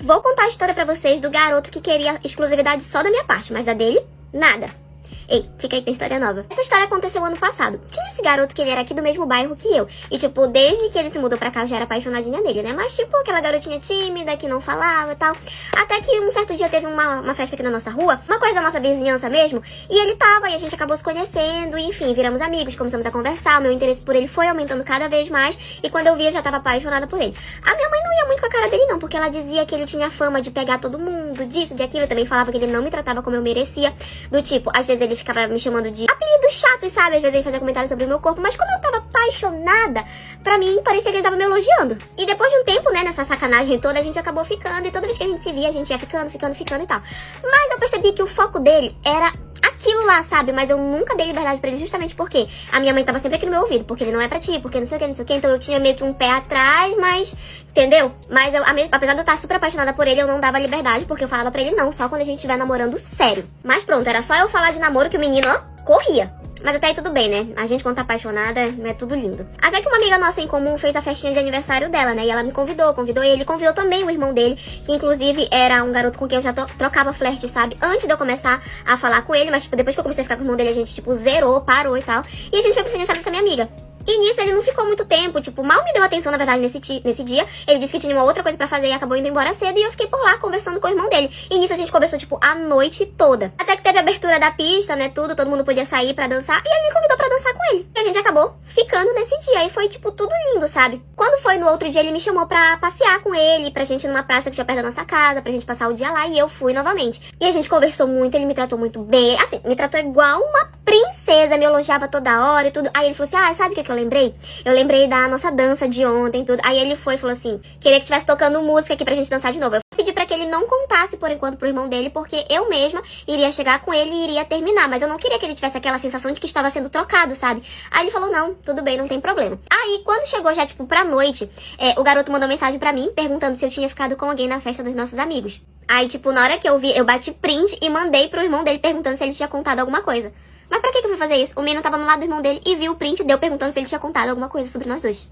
Vou contar a história pra vocês do garoto que queria exclusividade só da minha parte, mas da dele, nada. Ei, fica aí que tem história nova. Essa história aconteceu ano passado. Tinha esse garoto que ele era aqui do mesmo bairro que eu. E, tipo, desde que ele se mudou pra cá, eu já era apaixonadinha dele, né? Mas, tipo, aquela garotinha tímida, que não falava e tal. Até que um certo dia teve uma festa aqui na nossa rua. Uma coisa da nossa vizinhança mesmo. E ele tava, e a gente acabou se conhecendo. E, enfim, viramos amigos, começamos a conversar. O meu interesse por ele foi aumentando cada vez mais. E quando eu vi, eu já tava apaixonada por ele. A minha mãe não ia muito com a cara dele, não. Porque ela dizia que ele tinha fama de pegar todo mundo, disso, de aquilo. Eu também falava que ele não me tratava como eu merecia. Do tipo, às vezes ele ficava me chamando de apelidos chatos, sabe? Às vezes ele fazia comentários sobre o meu corpo, mas como eu tava apaixonada, pra mim parecia que ele tava me elogiando. E depois de um tempo, né, nessa sacanagem toda, a gente acabou ficando, e toda vez que a gente se via, a gente ia ficando e tal. Mas eu percebi que o foco dele era aquilo lá, sabe? Mas eu nunca dei liberdade pra ele justamente porque a minha mãe tava sempre aqui no meu ouvido, porque ele não é pra ti, porque não sei o que, não sei o que. Então eu tinha meio que um pé atrás, mas... Entendeu? Mas eu, apesar de eu estar super apaixonada por ele, eu não dava liberdade, porque eu falava pra ele não, só quando a gente estiver namorando sério. Mas pronto, era só eu falar de namoro que o menino, ó, corria. Mas até aí tudo bem, né? A gente quando tá apaixonada, é tudo lindo. Até que uma amiga nossa em comum fez a festinha de aniversário dela, né? E ela me convidou ele. Convidou também o irmão dele, que inclusive era um garoto com quem eu já trocava flerte, sabe? Antes de eu começar a falar com ele, mas tipo, depois que eu comecei a ficar com o irmão dele, a gente tipo, zerou, parou e tal. E a gente foi pro aniversário dessa minha amiga. E nisso ele não ficou muito tempo, tipo, mal me deu atenção, na verdade, nesse dia. Ele disse que tinha uma outra coisa pra fazer e acabou indo embora cedo. E eu fiquei por lá, conversando com o irmão dele. E nisso a gente conversou, tipo, a noite toda. Até que teve a abertura da pista, né, tudo. Todo mundo podia sair pra dançar. E ele me convidou pra dançar com ele. E a gente acabou ficando nesse dia. E foi, tipo, tudo lindo, sabe? Quando foi no outro dia, ele me chamou pra passear com ele. Pra gente ir numa praça que tinha perto da nossa casa. Pra gente passar o dia lá. E eu fui novamente. E a gente conversou muito, ele me tratou muito bem. Assim, me tratou igual uma princesa. Me elogiava toda hora e tudo. Aí ele falou assim, ah, sabe o que eu lembrei? Eu lembrei da nossa dança de ontem e tudo. Aí ele foi e falou assim, queria que estivesse tocando música aqui pra gente dançar de novo. Eu pedi pra que ele não contasse por enquanto pro irmão dele, porque eu mesma iria chegar com ele e iria terminar. Mas eu não queria que ele tivesse aquela sensação de que estava sendo trocado, sabe? Aí ele falou, não, tudo bem, não tem problema. Aí, quando chegou já, tipo, pra noite, o garoto mandou mensagem pra mim, perguntando se eu tinha ficado com alguém na festa dos nossos amigos. Aí, tipo, na hora que eu vi, eu bati print e mandei pro irmão dele perguntando se ele tinha contado alguma coisa. Mas pra que eu fui fazer isso? O menino tava no lado do irmão dele e viu o print deu perguntando se ele tinha contado alguma coisa sobre nós dois.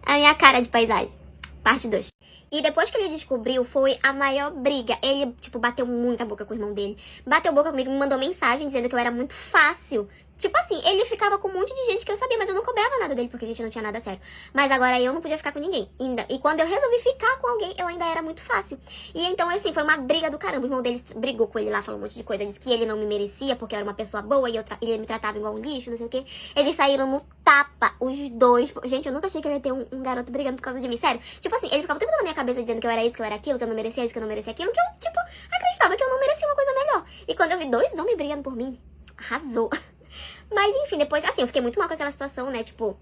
A minha cara de paisagem. Parte 2. E depois que ele descobriu, foi a maior briga. Ele, tipo, bateu muita boca com o irmão dele. Bateu boca comigo, me mandou mensagem dizendo que eu era muito fácil. Tipo assim, ele ficava com um monte de gente que eu sabia, mas eu não cobrava nada dele, porque a gente não tinha nada sério. Mas agora eu não podia ficar com ninguém. Ainda. E quando eu resolvi ficar com alguém, eu ainda era muito fácil. E então, assim, foi uma briga do caramba. O irmão dele brigou com ele lá, falou um monte de coisa. Disse que ele não me merecia, porque eu era uma pessoa boa e ele me tratava igual um lixo, não sei o quê. Eles saíram no tapa, os dois. Gente, eu nunca achei que eu ia ter um garoto brigando por causa de mim, sério. Tipo assim, ele ficava o tempo todo na minha cabeça dizendo que eu era isso, que eu era aquilo, que eu não merecia isso, que eu não merecia aquilo, que eu, tipo, acreditava que eu não merecia uma coisa melhor. E quando eu vi dois homens brigando por mim, arrasou. Mas enfim, depois, assim, eu fiquei muito mal com aquela situação, né, tipo...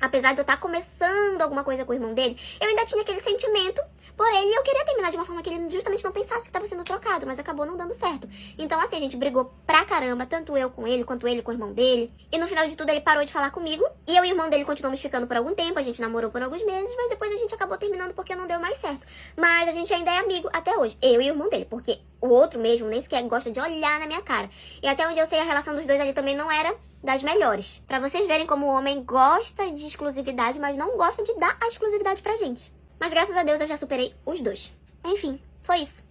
Apesar de eu estar começando alguma coisa com o irmão dele, eu ainda tinha aquele sentimento por ele e eu queria terminar de uma forma que ele justamente não pensasse que estava sendo trocado, mas acabou não dando certo. Então, assim, a gente brigou pra caramba, tanto eu com ele, quanto ele com o irmão dele. E no final de tudo, ele parou de falar comigo e eu e o irmão dele continuamos ficando por algum tempo, a gente namorou por alguns meses, mas depois a gente acabou terminando porque não deu mais certo. Mas a gente ainda é amigo até hoje, eu e o irmão dele, porque o outro mesmo nem sequer gosta de olhar na minha cara. E até onde eu sei, a relação dos dois ali também não era das melhores. Pra vocês verem como o homem gosta de exclusividade, mas não gosta de dar a exclusividade pra gente. Mas graças a Deus eu já superei os dois. Enfim, foi isso.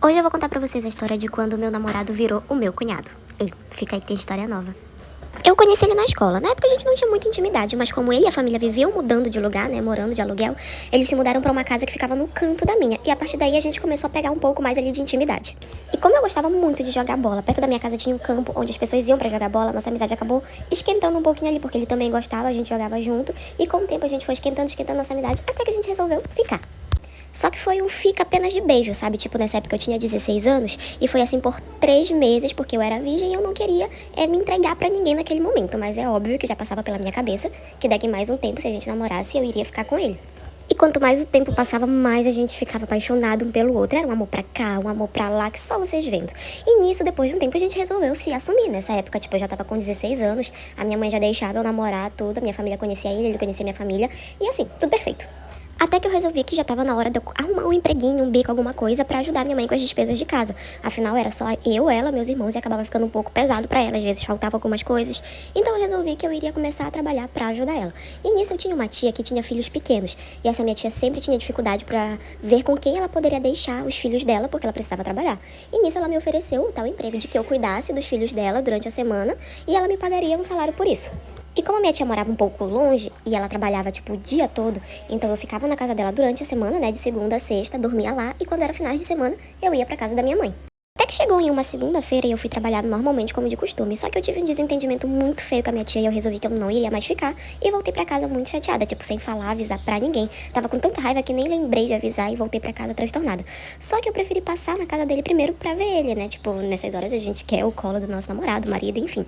Hoje eu vou contar pra vocês a história de quando o meu namorado virou o meu cunhado. Ei, fica aí que tem história nova. Eu conheci ele na escola. Na época a gente não tinha muita intimidade, mas como ele e a família viviam mudando de lugar, né, morando de aluguel, eles se mudaram pra uma casa que ficava no canto da minha. E a partir daí a gente começou a pegar um pouco mais ali de intimidade. E como eu gostava muito de jogar bola, perto da minha casa tinha um campo onde as pessoas iam pra jogar bola, nossa amizade acabou esquentando um pouquinho ali, porque ele também gostava, a gente jogava junto. E com o tempo a gente foi esquentando nossa amizade, até que a gente resolveu ficar. Só que foi um fica apenas de beijo, sabe? Tipo, nessa época eu tinha 16 anos e foi assim por 3 meses, porque eu era virgem e eu não queria me entregar pra ninguém naquele momento. Mas é óbvio que já passava pela minha cabeça que daqui mais um tempo, se a gente namorasse, eu iria ficar com ele. E quanto mais o tempo passava, mais a gente ficava apaixonado um pelo outro. Era um amor pra cá, um amor pra lá, que só vocês vendo. E nisso, depois de um tempo, a gente resolveu se assumir. Nessa época, tipo, eu já tava com 16 anos, a minha mãe já deixava eu namorar tudo, a minha família conhecia ele conhecia a minha família, e assim, tudo perfeito. Até que eu resolvi que já tava na hora de eu arrumar um empreguinho, um bico, alguma coisa pra ajudar minha mãe com as despesas de casa. Afinal, era só eu, ela, meus irmãos e acabava ficando um pouco pesado pra ela. Às vezes faltava algumas coisas. Então eu resolvi que eu iria começar a trabalhar pra ajudar ela. E nisso eu tinha uma tia que tinha filhos pequenos. E essa minha tia sempre tinha dificuldade pra ver com quem ela poderia deixar os filhos dela, porque ela precisava trabalhar. E nisso ela me ofereceu o tal emprego de que eu cuidasse dos filhos dela durante a semana e ela me pagaria um salário por isso. E como a minha tia morava um pouco longe e ela trabalhava, tipo, o dia todo, então eu ficava na casa dela durante a semana, né, de segunda a sexta, dormia lá e quando era finais de semana, eu ia pra casa da minha mãe. Até que chegou em uma segunda-feira e eu fui trabalhar normalmente como de costume, só que eu tive um desentendimento muito feio com a minha tia e eu resolvi que eu não iria mais ficar e voltei pra casa muito chateada, tipo, sem falar, avisar pra ninguém. Tava com tanta raiva que nem lembrei de avisar e voltei pra casa transtornada. Só que eu preferi passar na casa dele primeiro pra ver ele, né, tipo, nessas horas a gente quer o colo do nosso namorado, marido, enfim.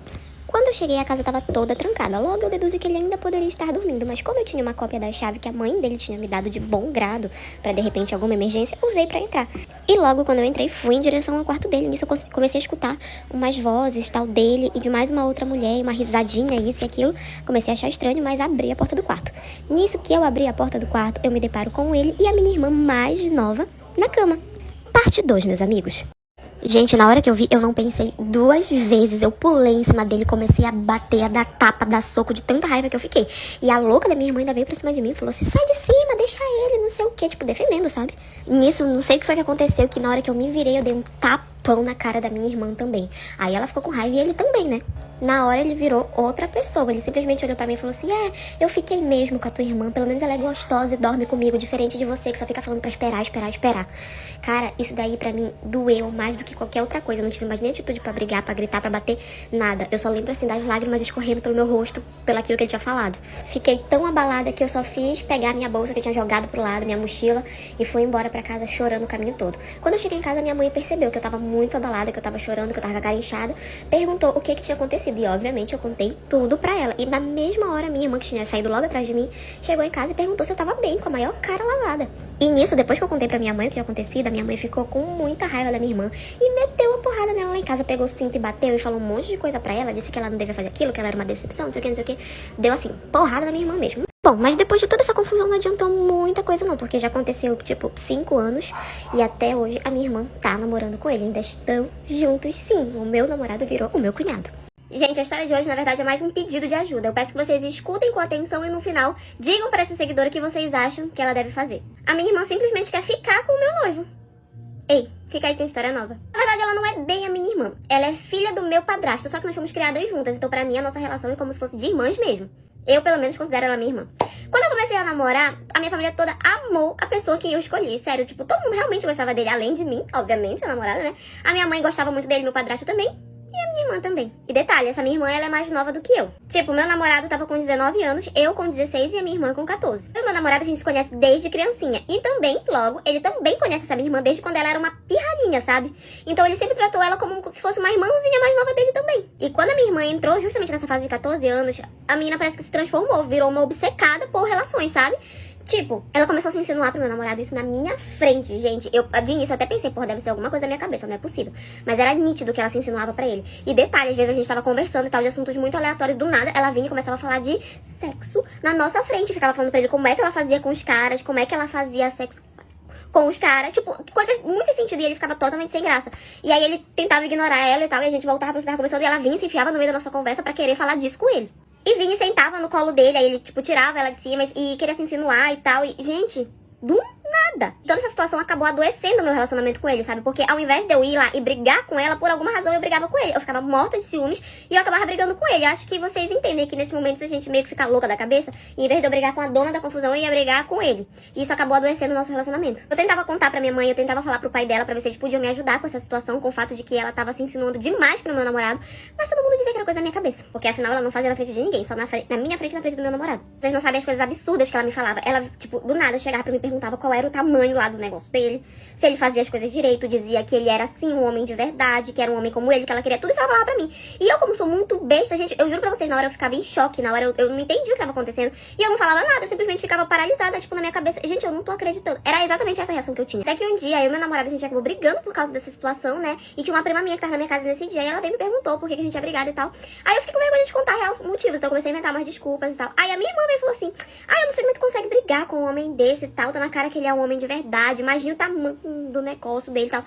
Quando eu cheguei, a casa estava toda trancada. Logo, eu deduzi que ele ainda poderia estar dormindo, mas como eu tinha uma cópia da chave que a mãe dele tinha me dado de bom grado, para de repente alguma emergência, usei para entrar. E logo, quando eu entrei, fui em direção ao quarto dele. Nisso, eu comecei a escutar umas vozes, tal, dele e de mais uma outra mulher, uma risadinha, isso e aquilo. Comecei a achar estranho, mas abri a porta do quarto. Nisso que eu abri a porta do quarto, eu me deparo com ele e a minha irmã mais nova na cama. Parte 2, meus amigos. Gente, na hora que eu vi, eu não pensei duas vezes. Eu pulei em cima dele, comecei a bater, a dar tapa, a dar soco de tanta raiva que eu fiquei. E a louca da minha irmã ainda veio pra cima de mim e falou assim, sai de cima, deixa ele, não sei o que, tipo, defendendo, sabe? Nisso, não sei o que foi que aconteceu, que na hora que eu me virei, eu dei um tapão na cara da minha irmã também. Aí ela ficou com raiva e ele também, né? Na hora ele virou outra pessoa, ele simplesmente olhou pra mim e falou assim, eu fiquei mesmo com a tua irmã, pelo menos ela é gostosa e dorme comigo, diferente de você que só fica falando pra esperar, esperar, esperar. Cara, isso daí pra mim doeu mais do que qualquer outra coisa, eu não tive mais nem atitude pra brigar, pra gritar, pra bater, nada. Eu só lembro assim das lágrimas escorrendo pelo meu rosto, pelo aquilo que ele tinha falado. Fiquei tão abalada que eu só fiz pegar minha bolsa que eu tinha jogado pro lado, minha mochila, e fui embora pra casa chorando o caminho todo. Quando eu cheguei em casa, minha mãe percebeu que eu tava muito abalada, que eu tava chorando, que eu tava com a cara inchada, perguntou o que tinha acontecido. E obviamente eu contei tudo pra ela. E na mesma hora minha irmã, que tinha saído logo atrás de mim, chegou em casa e perguntou se eu tava bem, com a maior cara lavada. E nisso, depois que eu contei pra minha mãe o que tinha acontecido, a minha mãe ficou com muita raiva da minha irmã e meteu a porrada nela lá em casa, pegou o cinto e bateu e falou um monte de coisa pra ela, disse que ela não devia fazer aquilo, que ela era uma decepção, não sei o que, não sei o que. Deu assim, porrada na minha irmã mesmo. Bom, mas depois de toda essa confusão não adiantou muita coisa não, porque já aconteceu, tipo, 5 anos e até hoje a minha irmã tá namorando com ele, ainda estão juntos sim, o meu namorado virou o meu cunhado. Gente, a história de hoje, na verdade, é mais um pedido de ajuda. Eu peço que vocês escutem com atenção e no final digam para essa seguidora o que vocês acham que ela deve fazer. A minha irmã simplesmente quer ficar com o meu noivo. Ei, fica aí que tem história nova. Na verdade, ela não é bem a minha irmã. Ela é filha do meu padrasto, só que nós fomos criadas juntas. Então, pra mim, a nossa relação é como se fosse de irmãs mesmo. Eu, pelo menos, considero ela minha irmã. Quando eu comecei a namorar, a minha família toda amou a pessoa que eu escolhi. Sério, tipo, todo mundo realmente gostava dele, além de mim, obviamente, a namorada, né? A minha mãe gostava muito dele, meu padrasto também. E a minha irmã também. E detalhe, essa minha irmã, ela é mais nova do que eu. Tipo, meu namorado tava com 19 anos, eu com 16 e a minha irmã com 14. Eu e meu namorado, a gente se conhece desde criancinha. E também, logo, ele também conhece essa minha irmã desde quando ela era uma pirralhinha, sabe? Então ele sempre tratou ela como se fosse uma irmãzinha mais nova dele também. E quando a minha irmã entrou justamente nessa fase de 14 anos, a menina parece que se transformou, virou uma obcecada por relações, sabe? Tipo, ela começou a se insinuar pro meu namorado, isso na minha frente, gente. Eu, de início, até pensei, porra, deve ser alguma coisa da minha cabeça, não é possível. Mas era nítido que ela se insinuava pra ele. E detalhe, às vezes a gente tava conversando e tal, de assuntos muito aleatórios, do nada, ela vinha e começava a falar de sexo na nossa frente. Ficava falando pra ele como é que ela fazia com os caras, como é que ela fazia sexo com os caras, tipo, coisas muito sem sentido, e ele ficava totalmente sem graça. E aí ele tentava ignorar ela e tal, e a gente voltava pra estar conversando, e ela vinha e se enfiava no meio da nossa conversa pra querer falar disso com ele. E vinha e sentava no colo dele, aí ele, tipo, tirava ela de cima e queria se insinuar e tal. E, gente, do nada. Toda essa situação acabou adoecendo o meu relacionamento com ele, sabe? Porque ao invés de eu ir lá e brigar com ela, por alguma razão eu brigava com ele. Eu ficava morta de ciúmes e eu acabava brigando com ele. Eu acho que vocês entendem que nesses momentos a gente meio que fica louca da cabeça. E em vez de eu brigar com a dona da confusão, eu ia brigar com ele. E isso acabou adoecendo o nosso relacionamento. Eu tentava contar pra minha mãe, eu tentava falar pro pai dela pra ver se eles podiam me ajudar com essa situação, com o fato de que ela tava se insinuando demais pro meu namorado. Mas todo mundo dizia que era coisa da minha cabeça. Porque afinal ela não fazia na frente de ninguém, só na minha frente e na frente do meu namorado. Vocês não sabem as coisas absurdas que ela me falava. Ela, tipo, do nada chegava pra mim e perguntava qual era o tamanho lá do negócio dele, se ele fazia as coisas direito, dizia que ele era sim um homem de verdade, que era um homem como ele, que ela queria tudo isso ela falava pra mim. E eu, como sou muito besta, gente, eu juro pra vocês, na hora eu ficava em choque, na hora eu não entendi o que tava acontecendo, e eu não falava nada, eu simplesmente ficava paralisada, tipo, na minha cabeça. Gente, eu não tô acreditando. Era exatamente essa reação que eu tinha. Até que um dia, eu e meu namorado, a gente acabou brigando por causa dessa situação, né, e tinha uma prima minha que tava na minha casa nesse dia, e ela veio e me perguntou por que a gente tinha brigado e tal. Aí eu fiquei com vergonha de contar reais motivos, então eu comecei a inventar umas desculpas e tal. Aí a minha irmã veio e falou assim, eu não sei como tu consegue brigar com um homem desse e tal, tá na cara que ele é um homem de verdade, imagina o tamanho do negócio dele e tal.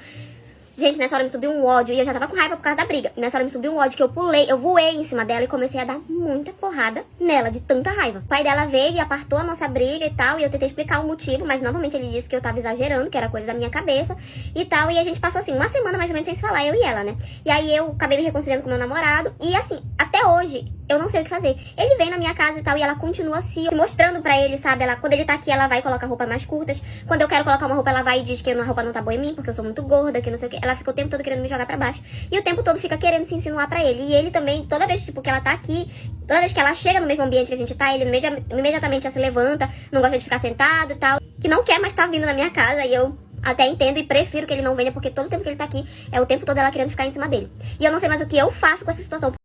Gente, nessa hora me subiu um ódio, e eu já tava com raiva por causa da briga. Nessa hora me subiu um ódio que eu voei em cima dela e comecei a dar muita porrada nela, de tanta raiva. O pai dela veio e apartou a nossa briga e tal, e eu tentei explicar o motivo, mas novamente ele disse que eu tava exagerando, que era coisa da minha cabeça e tal. E a gente passou assim, uma semana mais ou menos sem se falar, eu e ela, né? E aí eu acabei me reconciliando com meu namorado, e assim, até hoje, eu não sei o que fazer. Ele vem na minha casa e tal, e ela continua se mostrando pra ele, sabe? Quando ele tá aqui, ela vai e coloca roupas mais curtas. Quando eu quero colocar uma roupa, ela vai e diz que a roupa não tá boa em mim, porque eu sou muito gorda, que não sei o que. Ela fica o tempo todo querendo me jogar pra baixo. E o tempo todo fica querendo se insinuar pra ele. E ele também, toda vez, tipo, que ela tá aqui, toda vez que ela chega no mesmo ambiente que a gente tá, ele imediatamente já se levanta, não gosta de ficar sentado e tal. Que não quer mais tá vindo na minha casa, e eu até entendo e prefiro que ele não venha, porque todo o tempo que ele tá aqui é o tempo todo ela querendo ficar em cima dele. E eu não sei mais o que eu faço com essa situação.